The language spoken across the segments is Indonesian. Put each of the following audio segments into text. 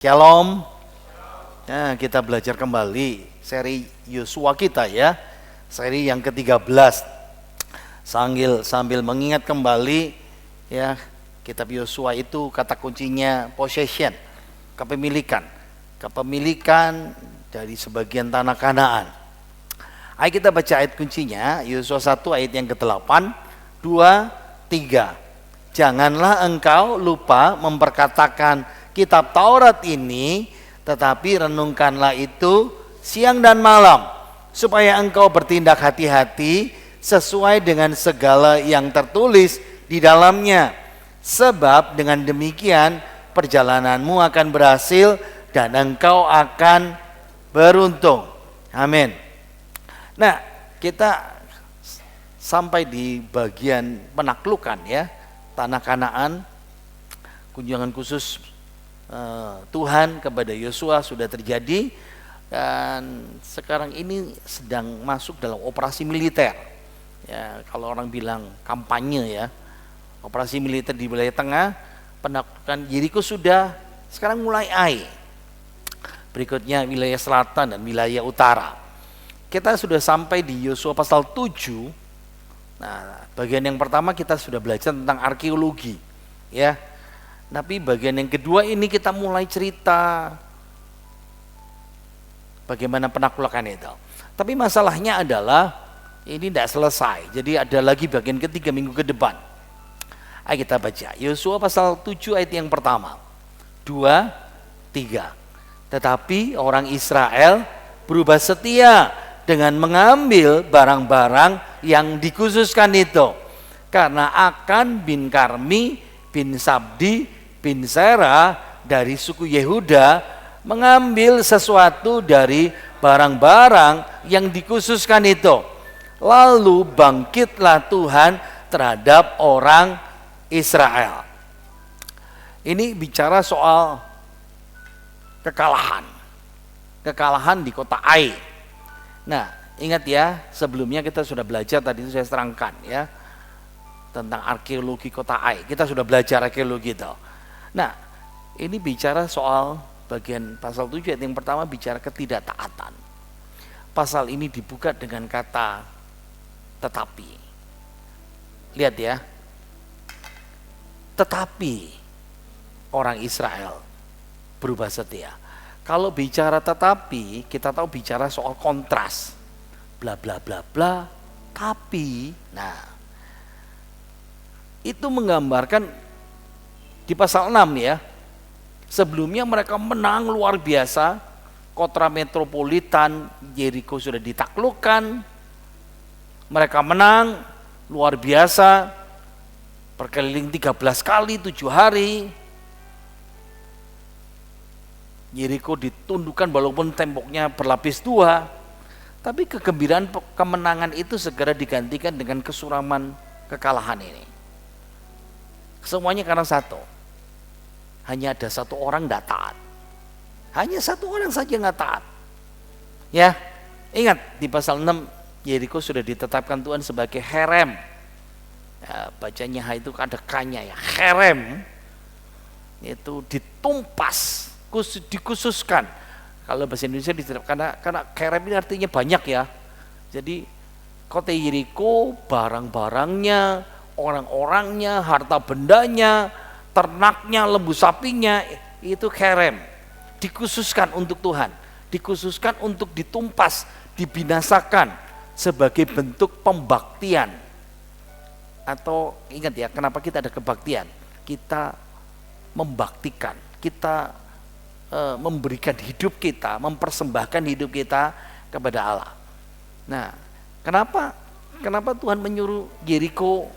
Shalom. Nah, kita belajar kembali seri Yosua kita ya. Seri yang ke-13. Sambil mengingat kembali ya, kitab Yosua itu kata kuncinya possession, kepemilikan. Kepemilikan dari sebagian tanah Kanaan. Ayo kita baca ayat kuncinya, Yosua 1 ayat yang ke-8, 2, 3. Janganlah engkau lupa memperkatakan kitab Taurat ini, tetapi renungkanlah itu siang dan malam, supaya engkau bertindak hati-hati sesuai dengan segala yang tertulis di dalamnya. Sebab dengan demikian perjalananmu akan berhasil dan engkau akan beruntung. Amin. Nah, kita sampai di bagian penaklukan ya, tanah Kanaan. Kunjungan khusus Tuhan kepada Yosua sudah terjadi, dan sekarang ini sedang masuk dalam operasi militer ya, kalau orang bilang kampanye ya, operasi militer di wilayah tengah. Penaklukan Yeriko sudah, sekarang mulai berikutnya wilayah selatan dan wilayah utara. Kita sudah sampai di Yosua pasal 7. Nah, bagian yang pertama kita sudah belajar tentang arkeologi ya. Tapi bagian yang kedua ini kita mulai cerita bagaimana penaklukan itu. Tapi masalahnya adalah ini tidak selesai. Jadi ada lagi bagian ketiga minggu ke depan. Ayo kita baca Yosua pasal 7 ayat yang pertama, 2, 3. Tetapi orang Israel berubah setia dengan mengambil barang-barang yang dikhususkan itu, karena Akan bin Karmi bin Sabdi bin Zerah dari suku Yehuda mengambil sesuatu dari barang-barang yang dikhususkan itu. Lalu bangkitlah Tuhan terhadap orang Israel. Ini bicara soal kekalahan di kota Ai. Nah, ingat ya, sebelumnya kita sudah belajar, tadi itu saya terangkan ya, tentang arkeologi kota Ai. Kita sudah belajar arkeologi itu. Nah, ini bicara soal bagian pasal 7 ayat yang pertama, bicara ketidaktaatan. Pasal ini dibuka dengan kata tetapi. Lihat ya. Tetapi orang Israel berubah setia. Kalau bicara tetapi, kita tahu bicara soal kontras. Bla bla bla bla, tapi. Nah, itu menggambarkan di pasal 6 ya. Sebelumnya mereka menang luar biasa. Kota metropolitan Yeriko sudah ditaklukkan. Mereka menang luar biasa. Berkeliling 13 kali 7 hari. Yeriko ditundukkan walaupun temboknya berlapis 2. Tapi kegembiraan kemenangan itu segera digantikan dengan kesuraman kekalahan ini. Semuanya karena satu. Hanya ada satu orang tidak taat. Hanya satu orang saja nggak taat. Ya, ingat di pasal 6 Yeriko sudah ditetapkan Tuhan sebagai herem. Ya, bacanya itu ada kanya ya. Herem itu ditumpas, dikhususkan. Kalau bahasa Indonesia ditetapkan karena herem ini artinya banyak ya. Jadi kota Yeriko, barang-barangnya, orang-orangnya, harta bendanya, ternaknya, lembu sapinya, itu herem, dikhususkan untuk Tuhan, dikhususkan untuk ditumpas, dibinasakan sebagai bentuk pembaktian. Atau ingat ya, kenapa kita ada kebaktian? Kita membaktikan, kita memberikan hidup kita, mempersembahkan hidup kita kepada Allah. Nah, kenapa Tuhan menyuruh Yeriko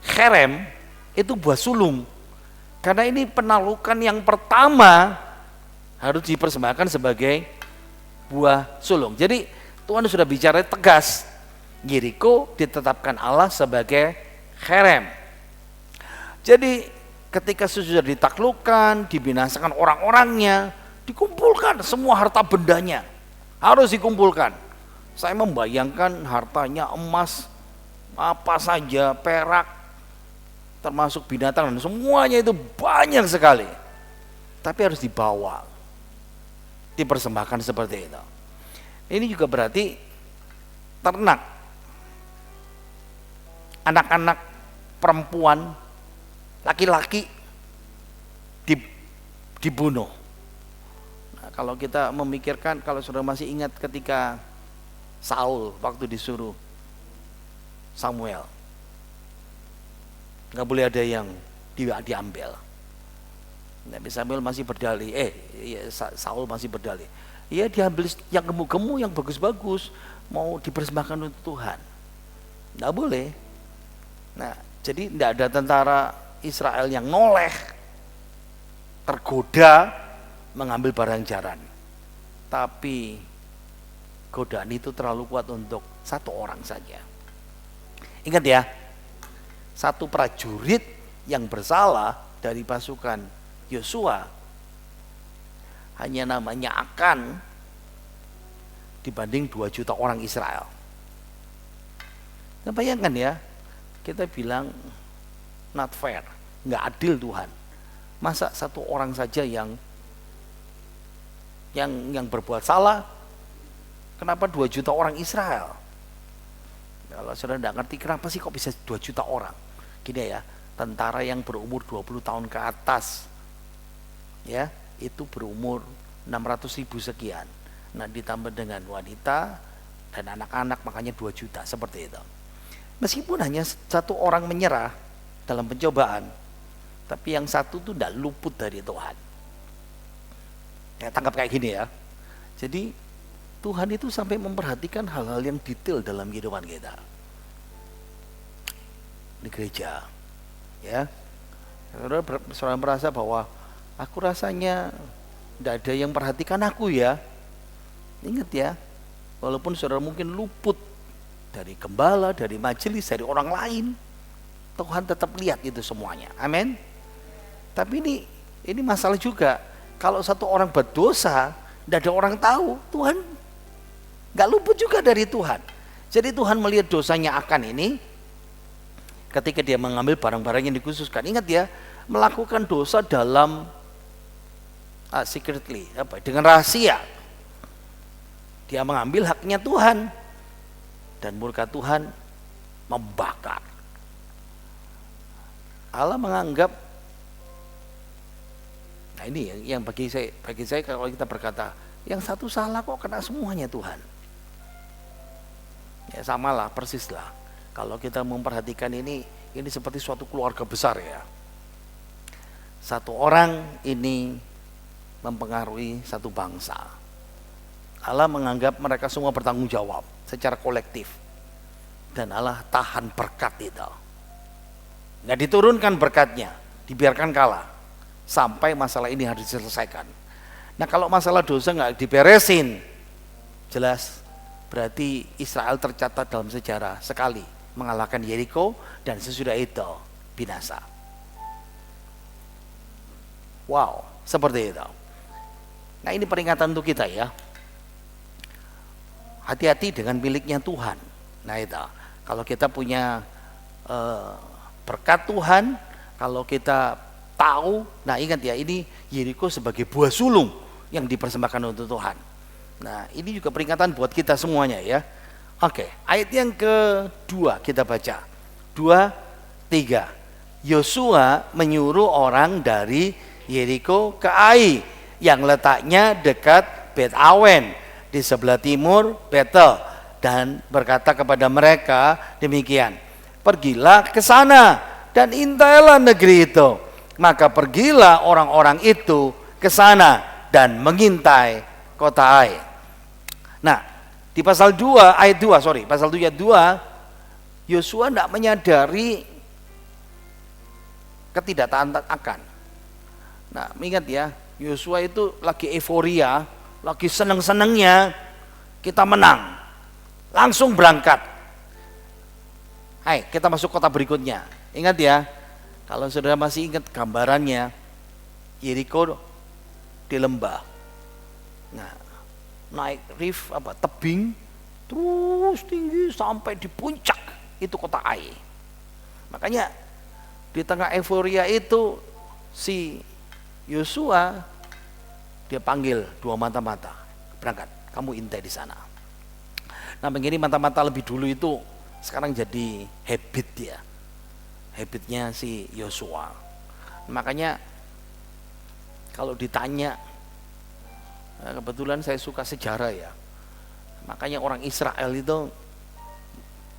herem, itu buah sulung? Karena ini penaklukan yang pertama harus dipersembahkan sebagai buah sulung. Jadi Tuhan sudah bicara tegas, Yeriko ditetapkan Allah sebagai herem. Jadi ketika sudah ditaklukkan, dibinasakan orang-orangnya, dikumpulkan semua harta bendanya, harus dikumpulkan. Saya membayangkan hartanya emas, apa saja, perak, termasuk binatang, dan semuanya itu banyak sekali. Tapi harus dibawa. dipersembahkan seperti itu. Ini juga berarti ternak, anak-anak perempuan, laki-laki dibunuh. Nah, kalau kita memikirkan, kalau saudara masih ingat ketika Saul waktu disuruh Samuel, nggak boleh ada yang diambil. Nabi Samuel masih berdalih, Saul masih berdalih, iya diambil yang gemuk-gemuk, yang bagus-bagus, mau dipersembahkan untuk Tuhan. Nggak boleh. Nah, jadi tidak ada tentara Israel yang noleh, tergoda mengambil barang jaran. Tapi godaan itu terlalu kuat untuk satu orang saja. Ingat ya, satu prajurit yang bersalah dari pasukan Yosua hanya namanya Akan dibanding 2 juta orang Israel. Nah, bayangkan ya, kita bilang not fair, nggak adil Tuhan. Masa satu orang saja yang berbuat salah, kenapa 2 juta orang Israel? Kalau saudara tidak ngerti kenapa sih kok bisa 2 juta orang? Gini ya, tentara yang berumur 20 tahun ke atas, ya itu berumur 600.000 sekian. Nah ditambah dengan wanita dan anak-anak, makanya 2 juta seperti itu. Meskipun hanya satu orang menyerah dalam pencobaan, tapi yang satu tuh tidak luput dari Tuhan. Ya, tangkap kayak gini ya. Jadi Tuhan itu sampai memperhatikan hal-hal yang detail dalam kehidupan kita di gereja. Ya, saudara merasa bahwa aku rasanya tidak ada yang perhatikan aku ya. Ingat ya, walaupun saudara mungkin luput dari gembala, dari majelis, dari orang lain, Tuhan tetap lihat itu semuanya. Amin. Tapi ini masalah juga. Kalau satu orang berdosa, tidak ada orang tahu, Tuhan nggak luput juga dari Tuhan. Jadi Tuhan melihat dosanya Akan ini ketika dia mengambil barang-barang yang dikhususkan. Ingat ya, melakukan dosa dalam secretly, dengan rahasia. Dia mengambil haknya Tuhan dan murka Tuhan membakar. Allah menganggap, nah ini yang bagi saya kalau kita berkata yang satu salah kok kena semuanya Tuhan. Ya samalah, persis lah. Kalau kita memperhatikan ini seperti suatu keluarga besar ya. Satu orang ini mempengaruhi satu bangsa. Allah menganggap mereka semua bertanggung jawab secara kolektif. Dan Allah tahan berkat itu. Nggak diturunkan berkatnya, dibiarkan kalah sampai masalah ini harus diselesaikan. Nah kalau masalah dosa nggak diberesin, jelas berarti Israel tercatat dalam sejarah sekali mengalahkan Yeriko dan sesudah itu binasa. Wow, seperti itu. Nah ini peringatan untuk kita ya. Hati-hati dengan miliknya Tuhan. Nah itu, kalau kita punya berkat Tuhan, kalau kita tahu, nah ingat ya, ini Yeriko sebagai buah sulung yang dipersembahkan untuk Tuhan. Nah ini juga peringatan buat kita semuanya ya. Oke, ayat yang kedua kita baca 2-3. Yosua menyuruh orang dari Yeriko ke Ai yang letaknya dekat Bet Awen di sebelah timur Betel, dan berkata kepada mereka demikian, pergilah ke sana dan intailah negeri itu. Maka pergilah orang-orang itu ke sana dan mengintai kota Ai. Nah, di pasal 2 ayat 2, pasal 2 ayat 2, Yosua tidak menyadari ketidaktaatan Akan. Nah, ingat ya, Yosua itu lagi euforia, lagi seneng-senengnya kita menang. Langsung berangkat. Hai, kita masuk kota berikutnya. Ingat ya, kalau saudara masih ingat gambarannya, Yeriko di lembah. Nah, naik tebing terus tinggi sampai di puncak itu kota Ai. Makanya di tengah euforia itu si Yosua dia panggil dua mata-mata, berangkat, kamu intai di sana. Nah begini, mata-mata lebih dulu itu sekarang jadi habit ya, habitnya si Yosua. Makanya kalau ditanya, kebetulan saya suka sejarah ya, makanya orang Israel itu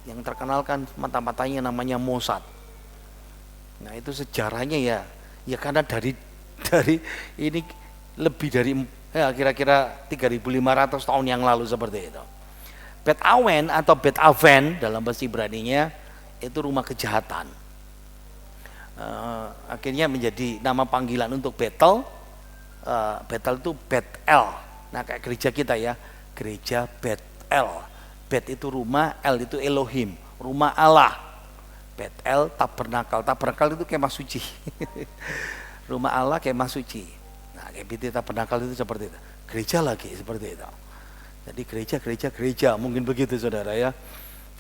yang terkenal kan mata-matanya namanya Mossad. Nah itu sejarahnya ya karena dari ini lebih dari ya kira-kira 3.500 tahun yang lalu seperti itu. Bet Awen atau Bet Aven dalam bahasa Ibraninya itu rumah kejahatan. Akhirnya menjadi nama panggilan untuk Betel. Betel itu Bet-El. Nah kayak gereja kita ya, gereja Bet-El. Bet itu rumah, El itu Elohim, rumah Allah. Bet-El Tabernakel. Tabernakel itu kemah suci. Rumah Allah kemah suci. Nah kayak BT Tabernakel itu seperti itu. Gereja lagi seperti itu. Jadi gereja mungkin begitu saudara ya.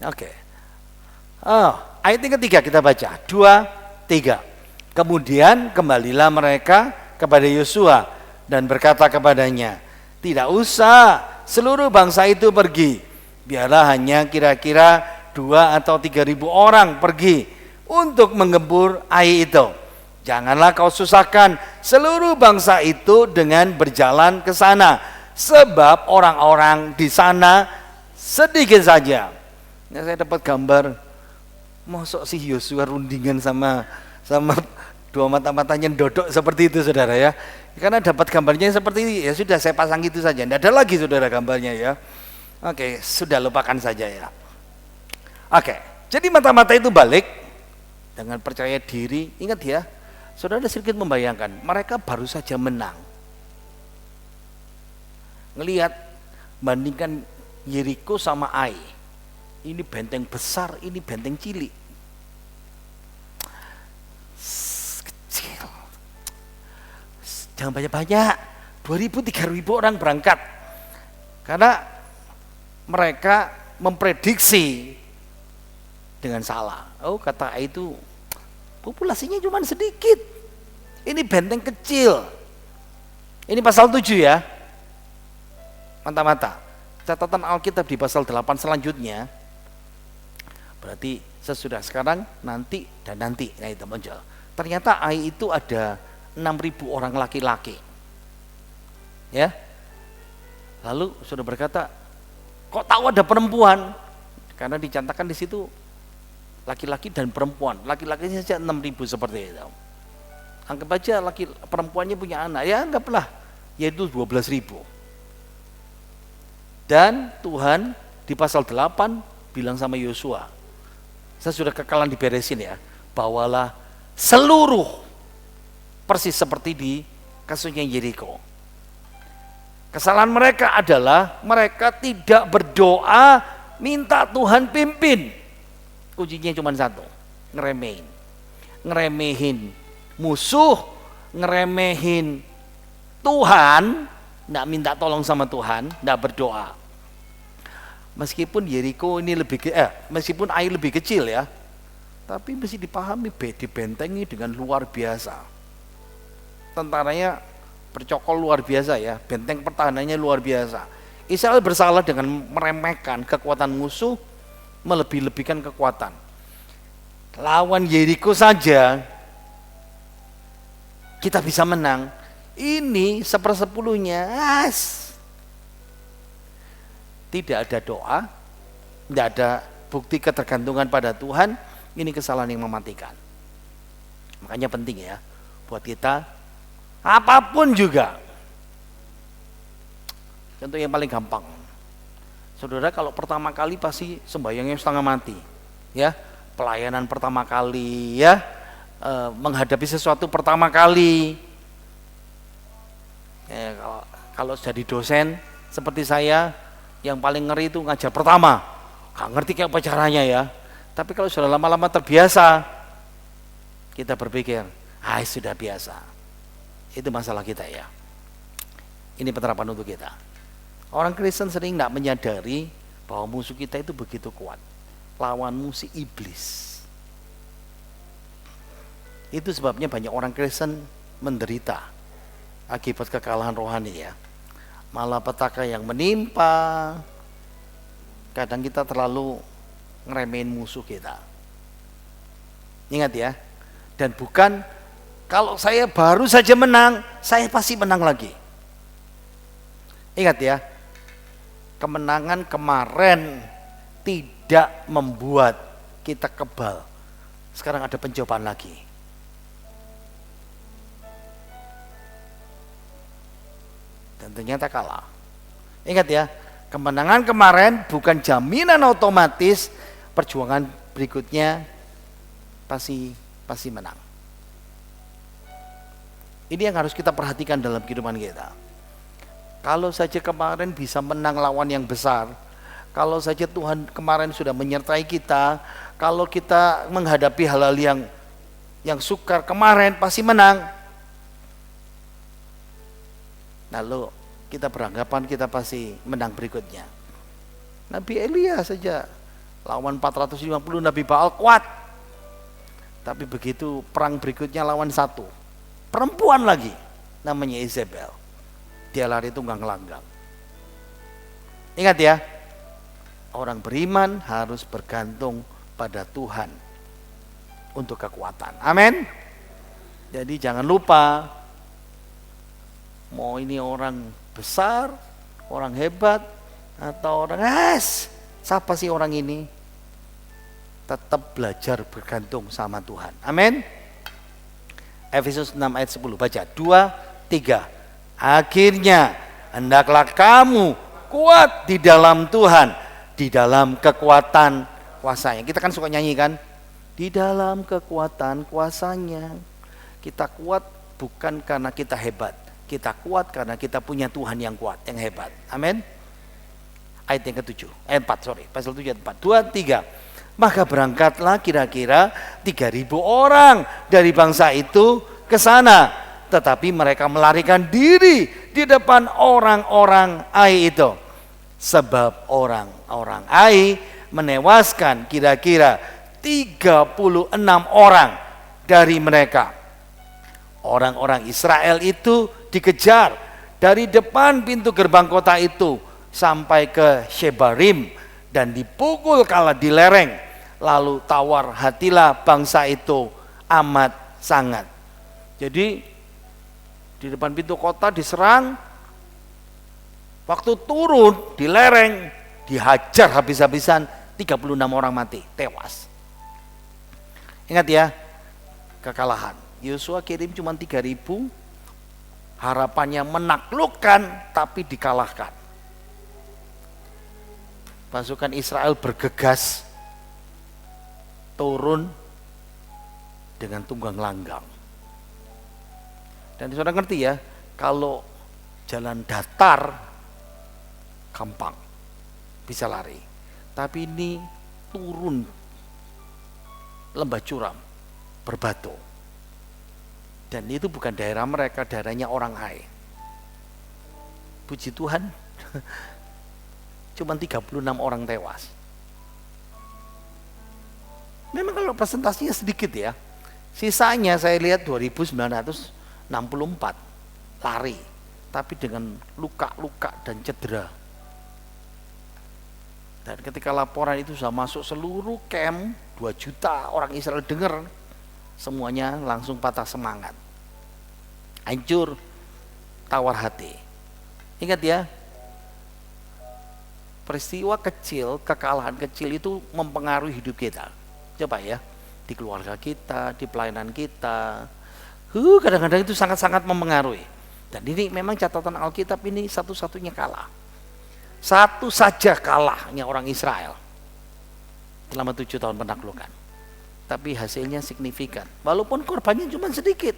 Oke. Ayat yang ketiga kita baca 2, 3. Kemudian kembalilah mereka kepada Yosua dan berkata kepadanya, tidak usah seluruh bangsa itu pergi, biarlah hanya kira-kira 2 atau 3.000 orang pergi untuk menggempur air itu. Janganlah kau susahkan seluruh bangsa itu dengan berjalan ke sana, sebab orang-orang di sana sedikit saja. Nah, saya dapat gambar, mosok si Yosua rundingan sama dua mata-matanya dodok seperti itu saudara ya. Karena dapat gambarnya seperti ini, ya sudah saya pasang itu saja. Tidak ada lagi saudara gambarnya ya. Oke, sudah lupakan saja ya. Oke, jadi mata-mata itu balik dengan percaya diri. Ingat ya, saudara sedikit membayangkan, mereka baru saja menang. Ngelihat bandingkan Yeriko sama Ai, ini benteng besar, ini benteng cilik, kecil. Jangan banyak-banyak, 2.000, 3.000 orang berangkat, karena mereka memprediksi dengan salah. Oh kata Ai itu populasinya cuma sedikit, ini benteng kecil. Ini pasal 7 ya. Mata-mata, catatan Alkitab di pasal 8 selanjutnya, berarti sesudah sekarang, nanti, dan nanti, nah itu muncul. Ternyata Ai itu ada 6.000 orang laki-laki, ya. Lalu sudah berkata, kok tahu ada perempuan? Karena dicantakan di situ laki-laki dan perempuan, laki-lakinya saja 6.000 seperti itu. Anggap aja perempuannya punya anak, ya anggaplah, yaitu 12.000. Dan Tuhan di pasal 8 bilang sama Yosua, saya sudah kekalan diberesin ya, bawalah seluruh persis seperti di kasusnya Yeriko. Kesalahan mereka adalah mereka tidak berdoa minta Tuhan pimpin. Kuncinya cuma satu, ngeremehin musuh, ngeremehin Tuhan. Nggak minta tolong sama Tuhan, nggak berdoa. Meskipun Yeriko ini meskipun Ai lebih kecil ya, tapi mesti dipahami dibentengi dengan luar biasa. Tentaranya bercokol luar biasa ya, benteng pertahanannya luar biasa. Israel bersalah dengan meremehkan kekuatan musuh, melebih-lebihkan kekuatan. Lawan Yeriko saja kita bisa menang. Ini 1/10-nya, tidak ada doa, tidak ada bukti ketergantungan pada Tuhan. Ini kesalahan yang mematikan. Makanya penting ya buat kita, apapun juga. Contoh yang paling gampang, saudara kalau pertama kali pasti sembahyangnya setengah mati, ya, pelayanan pertama kali, ya, menghadapi sesuatu pertama kali. Kalau jadi dosen seperti saya, yang paling ngeri itu ngajar pertama, gak ngerti kayak apa caranya ya. Tapi kalau sudah lama-lama terbiasa, kita berpikir, sudah biasa. Itu masalah kita ya. Ini penerapan untuk kita. Orang Kristen sering gak menyadari bahwa musuh kita itu begitu kuat. Lawanmu si iblis. Itu sebabnya banyak orang Kristen menderita. akibat kekalahan rohani ya. Malapetaka yang menimpa, kadang kita terlalu ngeremehin musuh kita. Ingat ya, dan bukan kalau saya baru saja menang, saya pasti menang lagi. Ingat ya, kemenangan kemarin tidak membuat kita kebal. Sekarang ada pencobaan lagi. Dan ternyata kalah. Ingat ya, kemenangan kemarin bukan jaminan otomatis perjuangan berikutnya pasti menang. Ini yang harus kita perhatikan dalam kehidupan kita. Kalau saja kemarin bisa menang lawan yang besar, kalau saja Tuhan kemarin sudah menyertai kita, kalau kita menghadapi hal-hal yang sukar kemarin pasti menang. Lalu kita beranggapan kita pasti menang berikutnya. Nabi Elia saja lawan 450 Nabi Baal kuat. Tapi begitu perang berikutnya lawan satu perempuan lagi namanya Isabel, dia lari tunggang langgang. Ingat ya, orang beriman harus bergantung pada Tuhan untuk kekuatan. Amin. Jadi jangan lupa, mau ini orang besar, orang hebat, atau orang siapa sih orang ini, tetap belajar bergantung sama Tuhan. Amin. Efesus 6 ayat 10, baca 2, 3. Akhirnya hendaklah kamu kuat di dalam Tuhan, di dalam kekuatan kuasanya. Kita kan suka nyanyi kan, di dalam kekuatan kuasanya. Kita kuat bukan karena kita hebat, kita kuat karena kita punya Tuhan yang kuat, yang hebat. Amin. Ayat yang ke-7, ayat 4, pasal 7 ayat 4. 2, 3. Maka berangkatlah kira-kira 3.000 orang dari bangsa itu ke sana, tetapi mereka melarikan diri di depan orang-orang Ai itu, sebab orang-orang Ai menewaskan kira-kira 36 orang dari mereka. Orang-orang Israel itu dikejar dari depan pintu gerbang kota itu sampai ke Shebarim dan dipukul kala di lereng. Lalu tawar hatilah bangsa itu amat sangat. Jadi di depan pintu kota diserang, waktu turun di lereng dihajar habis-habisan, 36 orang mati, tewas. Ingat ya, kekalahan. Yosua kirim cuma 3.000, harapannya menaklukkan tapi dikalahkan. Pasukan Israel bergegas turun dengan tunggang langgang. Dan saudara ngerti ya, kalau jalan datar gampang bisa lari, tapi ini turun lembah curam berbatu, dan itu bukan daerah mereka, daerahnya orang Ai. Puji Tuhan, cuma 36 orang tewas. Memang kalau presentasinya sedikit ya, sisanya saya lihat 2.964 lari, tapi dengan luka-luka dan cedera. Dan ketika laporan itu sudah masuk seluruh camp, 2 juta orang Israel dengar, semuanya langsung patah semangat, hancur, tawar hati. Ingat ya, peristiwa kecil, kekalahan kecil itu mempengaruhi hidup kita. Coba ya, di keluarga kita, di pelayanan kita, kadang-kadang itu sangat-sangat mempengaruhi. Dan ini memang catatan Alkitab ini satu-satunya kalah. Satu saja kalahnya orang Israel selama 7 tahun penaklukan. Tapi hasilnya signifikan, walaupun korbannya cuma sedikit.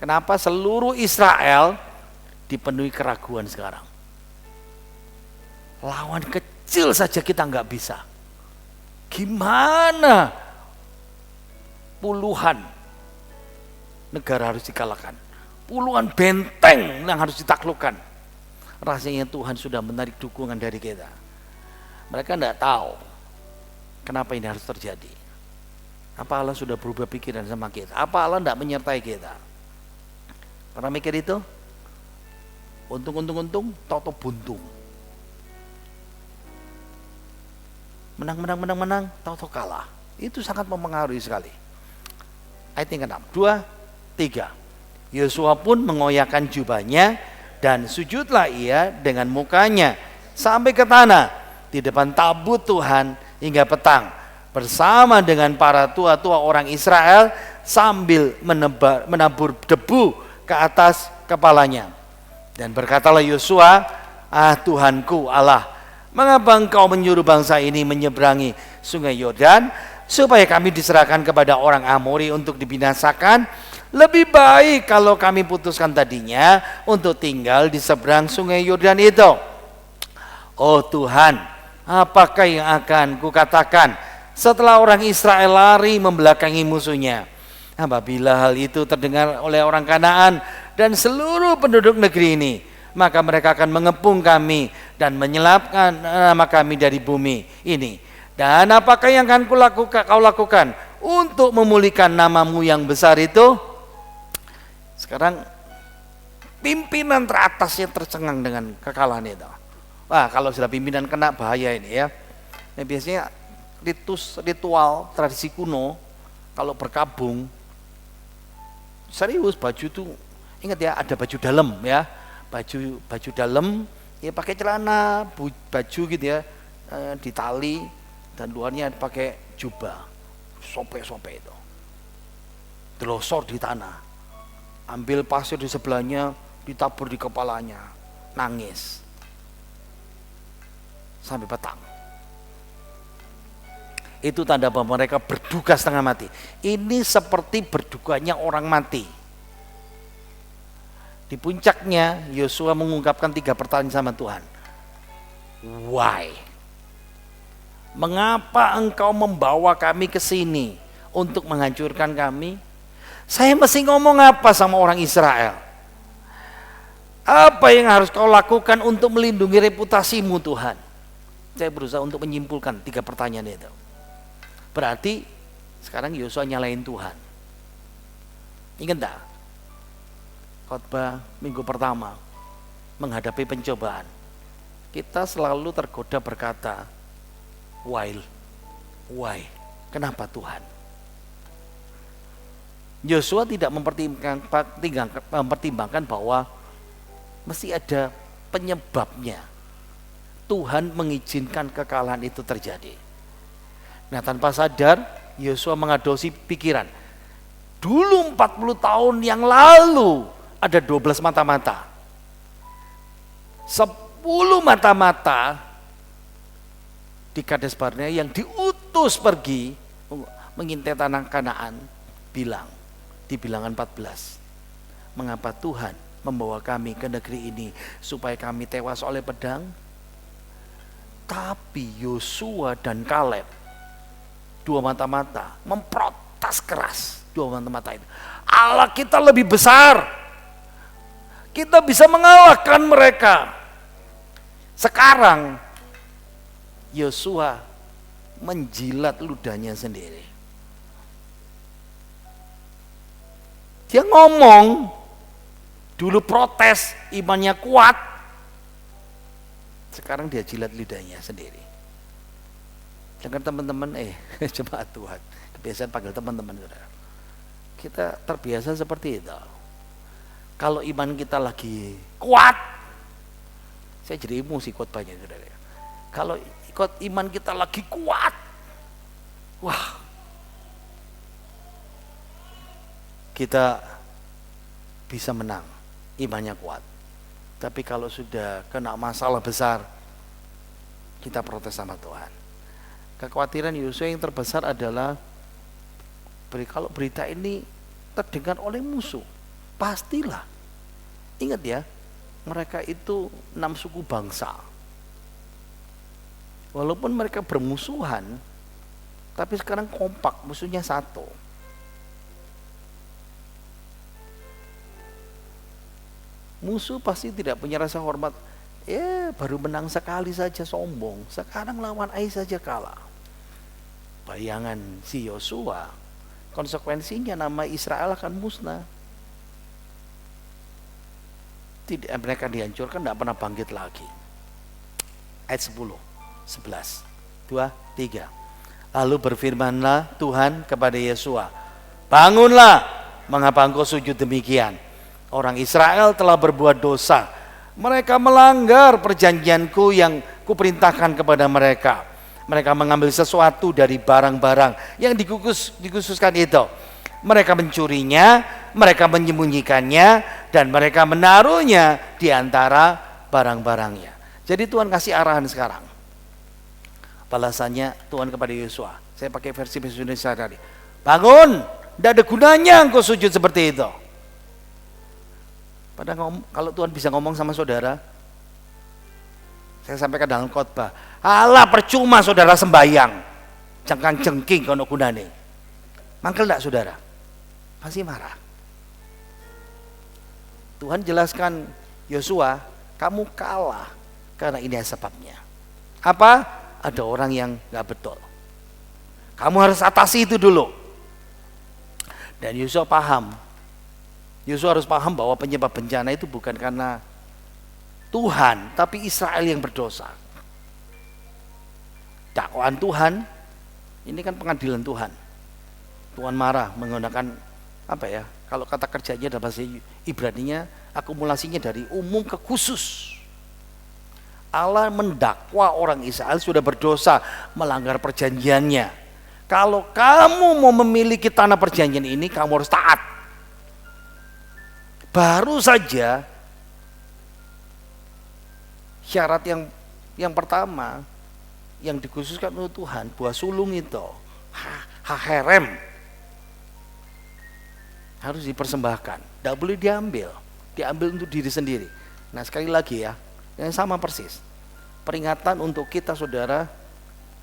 Kenapa seluruh Israel dipenuhi keraguan sekarang? Lawan kecil saja kita nggak bisa. Gimana puluhan negara harus dikalahkan, puluhan benteng yang harus ditaklukkan. Rasanya Tuhan sudah menarik dukungan dari kita. Mereka tidak tahu kenapa ini harus terjadi. Apa Allah sudah berubah pikiran sama kita? Apa Allah tidak menyertai kita? Pernah mikir itu? Untung, toto buntung. Menang, toto kalah. Itu sangat mempengaruhi sekali. Ayat yang ke-6, 2, 3. Yosua pun mengoyakkan jubahnya dan sujudlah ia dengan mukanya sampai ke tanah di depan tabut Tuhan hingga petang bersama dengan para tua-tua orang Israel sambil menabur debu ke atas kepalanya. Dan berkatalah Yosua, Tuhanku Allah, mengapa engkau menyuruh bangsa ini menyeberangi sungai Yordan supaya kami diserahkan kepada orang Amori untuk dibinasakan? Lebih baik kalau kami putuskan tadinya untuk tinggal di seberang sungai Yordan itu. Oh Tuhan, apakah yang akan kukatakan setelah orang Israel lari membelakangi musuhnya? Apabila hal itu terdengar oleh orang Kanaan dan seluruh penduduk negeri ini, maka mereka akan mengepung kami dan menyelapkan nama kami dari bumi ini. Dan apakah yang akan kau lakukan untuk memulihkan namamu yang besar itu? Sekarang pimpinan teratasnya tercengang dengan kekalahan itu. Wah, kalau sudah pimpinan kena bahaya ini ya. Nah, biasanya ritual tradisi kuno kalau berkabung serius, baju tuh ingat ya, ada baju dalam ya, baju dalam ya, pakai celana baju gitu ya, ditali dan luarnya pakai jubah, sope itu, delosor di tanah, ambil pasir di sebelahnya, ditabur di kepalanya, nangis sampai petang. Itu tanda bahwa mereka berduka setengah mati. Ini seperti berdukanya orang mati. Di puncaknya Yosua mengungkapkan 3 pertanyaan sama Tuhan. Why? Mengapa engkau membawa kami ke sini untuk menghancurkan kami? Saya mesti ngomong apa sama orang Israel? Apa yang harus kau lakukan untuk melindungi reputasimu Tuhan? Saya berusaha untuk menyimpulkan 3 pertanyaan itu. Berarti sekarang Yosua nyalain Tuhan. Ingat tak? Khotbah minggu pertama menghadapi pencobaan, kita selalu tergoda berkata, why? Kenapa Tuhan? Yosua tidak mempertimbangkan bahwa mesti ada penyebabnya. Tuhan mengizinkan kekalahan itu terjadi. Nah, tanpa sadar Yosua mengadopsi pikiran, dulu 40 tahun yang lalu ada 12 mata-mata, 10 mata-mata di Kades Barnea yang diutus pergi mengintai tanah Kanaan, bilang di Bilangan 14, mengapa Tuhan membawa kami ke negeri ini supaya kami tewas oleh pedang? Tapi Yosua dan Kaleb, 2 mata-mata, memprotes keras. 2 mata-mata itu, Allah kita lebih besar, kita bisa mengalahkan mereka. Sekarang Yosua menjilat ludahnya sendiri. Dia ngomong, dulu protes, imannya kuat, sekarang dia jilat lidahnya sendiri. Jangan teman-teman, jemaat Tuhan, kebiasaan panggil teman-teman, saudara. Kita terbiasa seperti itu. Kalau iman kita lagi kuat, saya jadi emosi khotbahnya, saudara. Kalau iman kita lagi kuat, wah, kita bisa menang, imannya kuat. Tapi kalau sudah kena masalah besar, kita protes sama Tuhan. Kekhawatiran Yosua yang terbesar adalah kalau berita ini terdengar oleh musuh, pastilah. Ingat ya, mereka itu 6 suku bangsa. Walaupun mereka bermusuhan, tapi sekarang kompak, musuhnya satu. Musuh pasti tidak punya rasa hormat. Baru menang sekali saja sombong, sekarang lawan Ai saja kalah. Bayangan si Yosua, konsekuensinya nama Israel akan musnah. Tidak, mereka dihancurkan, tidak pernah bangkit lagi. Ayat 10, 11, 2, 3. Lalu berfirmanlah Tuhan kepada Yosua, bangunlah, mengapa engkau sujud demikian? Orang Israel telah berbuat dosa. Mereka melanggar perjanjianku yang kuperintahkan kepada mereka. Mereka mengambil sesuatu dari barang-barang yang dikhususkan itu. Mereka mencurinya, mereka menyembunyikannya, dan mereka menaruhnya di antara barang-barangnya. Jadi Tuhan kasih arahan sekarang. Balasannya Tuhan kepada Yosua. Saya pakai versi bahasa Indonesia tadi. Bangun, tidak ada gunanya engkau sujud seperti itu. Padahal kalau Tuhan bisa ngomong sama saudara, saya sampaikan dalam khotbah, alah percuma saudara sembahyang, cengkang cengking kono gunane. Mangkel enggak saudara? Pasti marah. Tuhan jelaskan, Yosua, kamu kalah karena ini sebabnya. Apa? Ada orang yang enggak betul. Kamu harus atasi itu dulu. Dan Yosua paham. Yosua harus paham bahwa penyebab bencana itu bukan karena Tuhan, tapi Israel yang berdosa. Dakwaan Tuhan, ini kan pengadilan Tuhan. Tuhan marah menggunakan apa ya? Kalau kata kerjanya dalam bahasa Ibraninya, akumulasinya dari umum ke khusus. Allah mendakwa orang Israel sudah berdosa, melanggar perjanjiannya. Kalau kamu mau memiliki tanah perjanjian ini, kamu harus taat. Baru saja syarat yang pertama yang dikhususkan untuk Tuhan, buah sulung itu, haherem, harus dipersembahkan, tidak boleh diambil untuk diri sendiri. Nah sekali lagi ya, yang sama persis, peringatan untuk kita saudara,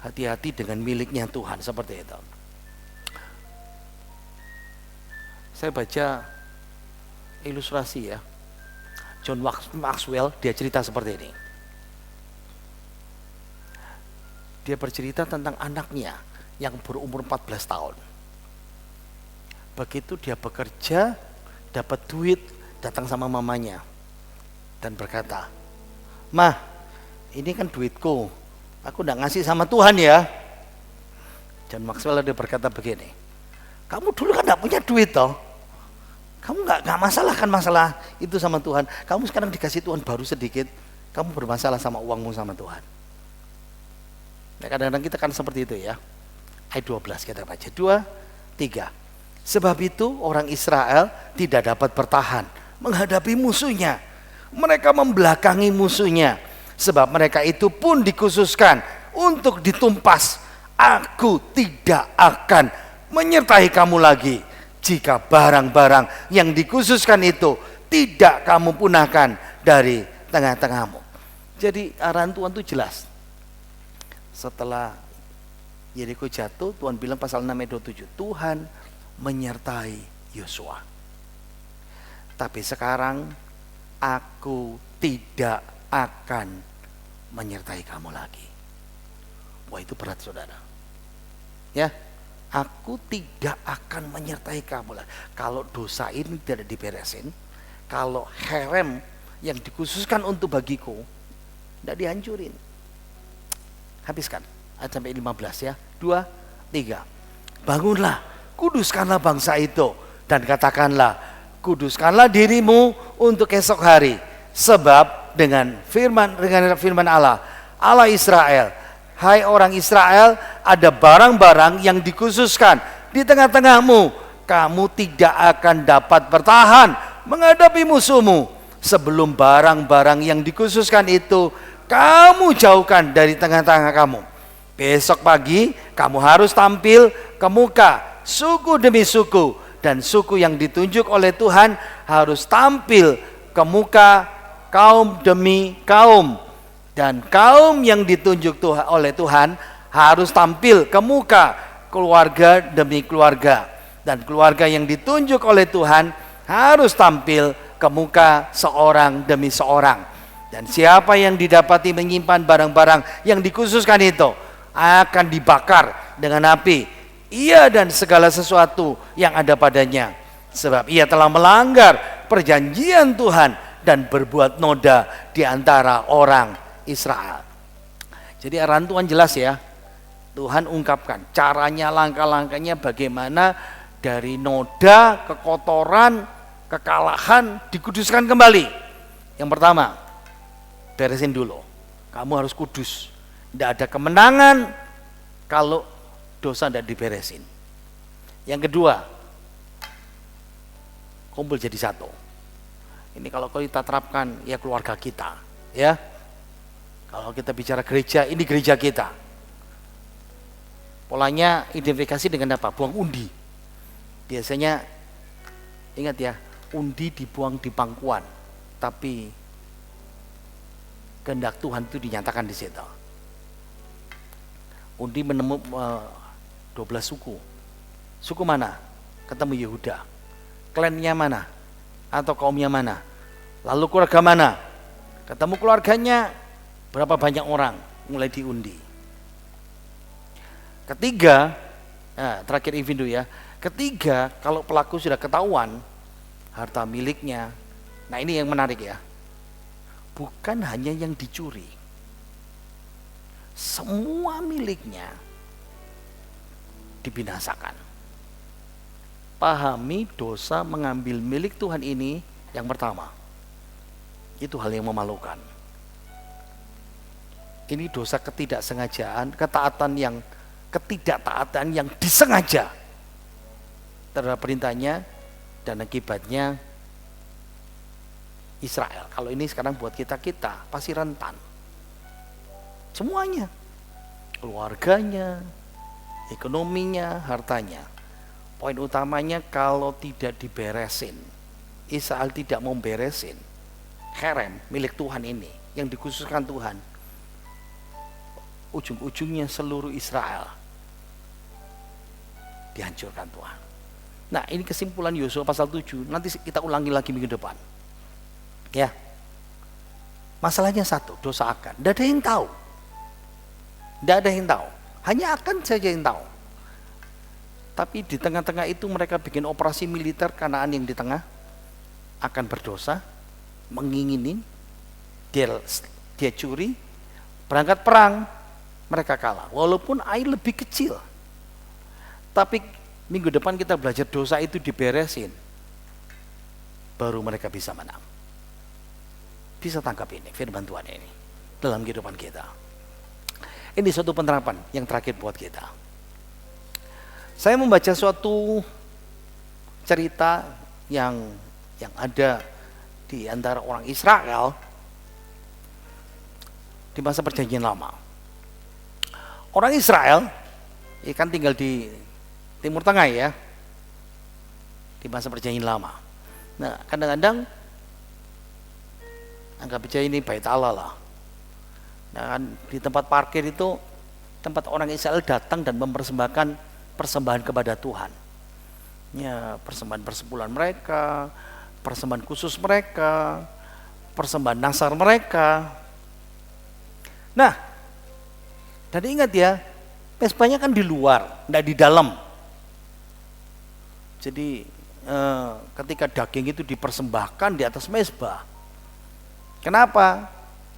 hati-hati dengan miliknya Tuhan seperti itu. Saya baca ilustrasi ya, John Maxwell, dia cerita seperti ini. Dia bercerita tentang anaknya yang berumur 14 tahun. Begitu dia bekerja, dapat duit, datang sama mamanya dan berkata, "Mah, ini kan duitku, aku enggak ngasih sama Tuhan ya." John Maxwell dia berkata begini, "Kamu dulu kan enggak punya duit toh? Kamu nggak masalah kan masalah itu sama Tuhan. Kamu sekarang dikasih Tuhan baru sedikit, kamu bermasalah sama uangmu sama Tuhan." Nah, kadang-kadang kita kan seperti itu ya. Ayat 12 kita baca, 2, 3. Sebab itu orang Israel tidak dapat bertahan menghadapi musuhnya. Mereka membelakangi musuhnya. Sebab mereka itu pun dikhususkan untuk ditumpas. Aku tidak akan menyertai kamu lagi jika barang-barang yang dikhususkan itu tidak kamu punahkan dari tengah-tengahmu. Jadi arahan Tuhan itu jelas. Setelah Yeriko jatuh, Tuhan bilang pasal 6 ayat 27, Tuhan menyertai Yosua. Tapi sekarang aku tidak akan menyertai kamu lagi. Wah, itu berat saudara. Ya, aku tidak akan menyertai kamu lagi. Kalau dosa ini tidak diberesin, kalau herem yang dikhususkan untuk bagiku tidak dihancurin, habiskan. Ayat sampai 15 ya. 2, 3. Bangunlah, kuduskanlah bangsa itu dan katakanlah, kuduskanlah dirimu untuk esok hari, sebab dengan firman Allah Israel, hai orang Israel, ada barang-barang yang dikhususkan di tengah-tengahmu. Kamu tidak akan dapat bertahan menghadapi musuhmu sebelum barang-barang yang dikhususkan itu kamu jauhkan dari tengah-tengah kamu. Besok pagi kamu harus tampil ke muka suku demi suku, dan suku yang ditunjuk oleh Tuhan harus tampil ke muka kaum demi kaum, dan kaum yang ditunjuk oleh Tuhan harus tampil ke muka keluarga demi keluarga, dan keluarga yang ditunjuk oleh Tuhan harus tampil ke muka seorang demi seorang. Dan siapa yang didapati menyimpan barang-barang yang dikhususkan itu akan dibakar dengan api, ia dan segala sesuatu yang ada padanya, sebab ia telah melanggar perjanjian Tuhan dan berbuat noda di antara orang Israel. Jadi arahan Tuhan jelas ya. Tuhan ungkapkan caranya, langkah-langkahnya bagaimana dari noda, kekotoran, kekalahan dikuduskan kembali. Yang pertama, beresin dulu. Kamu harus kudus. Tidak ada kemenangan kalau dosa tidak diberesin. Yang kedua, kumpul jadi satu. Ini kalau kita terapkan ya keluarga kita, ya. Kalau kita bicara gereja, ini gereja kita. Polanya identifikasi dengan apa? Buang undi. Biasanya ingat ya, undi dibuang di pangkuan, tapi kehendak Tuhan itu dinyatakan di situ. Undi menemukan 12 suku. Suku mana? Ketemu Yehuda. Klannya mana? Atau kaumnya mana? Lalu keluarga mana? Ketemu keluarganya, berapa banyak orang? Mulai diundi. Ketiga, terakhir Ivindu ya. Ketiga, kalau pelaku sudah ketahuan harta miliknya. Nah, ini yang menarik ya. Bukan hanya yang dicuri. Semua miliknya dibinasakan. Pahami dosa mengambil milik Tuhan ini yang pertama. Itu hal yang memalukan. Ini dosa ketidaksengajaan, ketidaktaatan yang disengaja terhadap perintahnya dan akibatnya Israel. Kalau ini sekarang buat kita pasti rentan. Semuanya, keluarganya, ekonominya, hartanya. Poin utamanya kalau tidak diberesin, Israel tidak mau beresin herem milik Tuhan ini yang dikhususkan Tuhan, ujung-ujungnya seluruh Israel dihancurkan Tuhan. Nah, ini kesimpulan Yosua pasal 7. Nanti kita ulangi lagi minggu depan. Ya. Masalahnya satu, dosa Akan. Tidak ada yang tahu. Tidak ada yang tahu. Hanya Akan saja yang tahu. Tapi di tengah-tengah itu mereka bikin operasi militer Kanaan yang di tengah. Akan berdosa, menginginin, dia curi, berangkat perang, mereka kalah. Walaupun Ai lebih kecil. Tapi minggu depan kita belajar dosa itu diberesin, baru mereka bisa menang. Bisa tangkap ini firman Tuhan ini dalam kehidupan kita. Ini suatu penerapan yang terakhir buat kita. Saya membaca suatu cerita yang ada di antara orang Israel di masa perjanjian lama. Orang Israel kan tinggal di Timur Tengah ya, di masa perjanjian lama. Nah, kadang-kadang anggap aja ini bait Allah lah. Nah, kan di tempat parkir itu tempat orang Israel datang dan mempersembahkan persembahan kepada Tuhan. Ya, persembahan persepuluhan mereka, persembahan khusus mereka, persembahan nasar mereka. Nah, dan ingat ya, mesbahnya kan di luar, tidak di dalam. Jadi ketika daging itu dipersembahkan di atas mezbah, kenapa?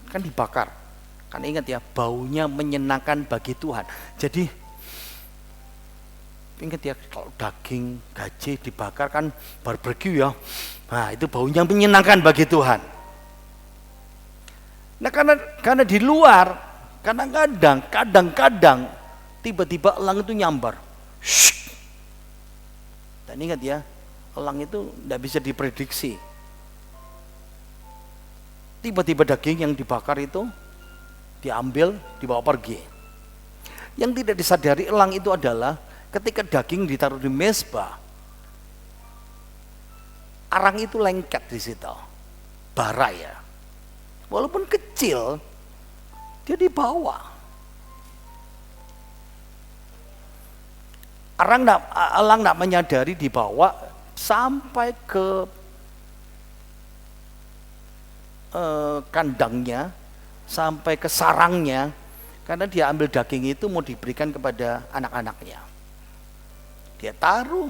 Kan dibakar. Kan ingat ya, baunya menyenangkan bagi Tuhan. Jadi ingat ya, kalau daging gaji dibakar kan barbeque ya. Nah, itu baunya menyenangkan bagi Tuhan. Nah, karena di luar, kadang-kadang tiba-tiba elang itu nyambar. Shhh. Dan ingat ya, elang itu tidak bisa diprediksi. Tiba-tiba daging yang dibakar itu diambil, dibawa pergi. Yang tidak disadari elang itu adalah ketika daging ditaruh di mezbah, arang itu lengket di situ, bara ya. Walaupun kecil, dia dibawa. Elang tidak menyadari dibawa sampai ke kandangnya, sampai ke sarangnya, karena dia ambil daging itu mau diberikan kepada anak-anaknya. Dia taruh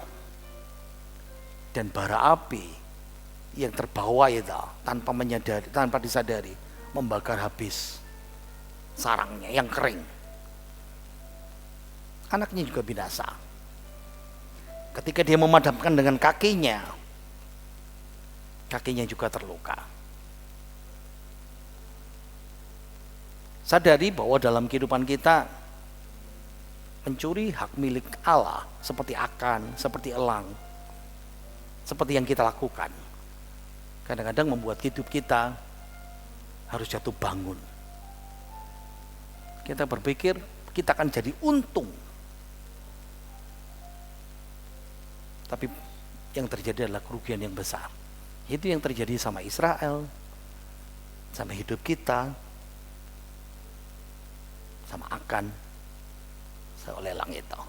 dan bara api yang terbawa itu tanpa menyadari, tanpa disadari, membakar habis sarangnya yang kering. Anaknya juga binasa. Ketika dia memadamkan dengan kakinya, kakinya juga terluka. Sadari bahwa dalam kehidupan kita mencuri hak milik Allah seperti akan, seperti elang, seperti yang kita lakukan, kadang-kadang membuat hidup kita harus jatuh bangun. Kita berpikir kita akan jadi untung, tapi yang terjadi adalah kerugian yang besar. Itu yang terjadi sama Israel, sama hidup kita, sama akan, sama lelang itu.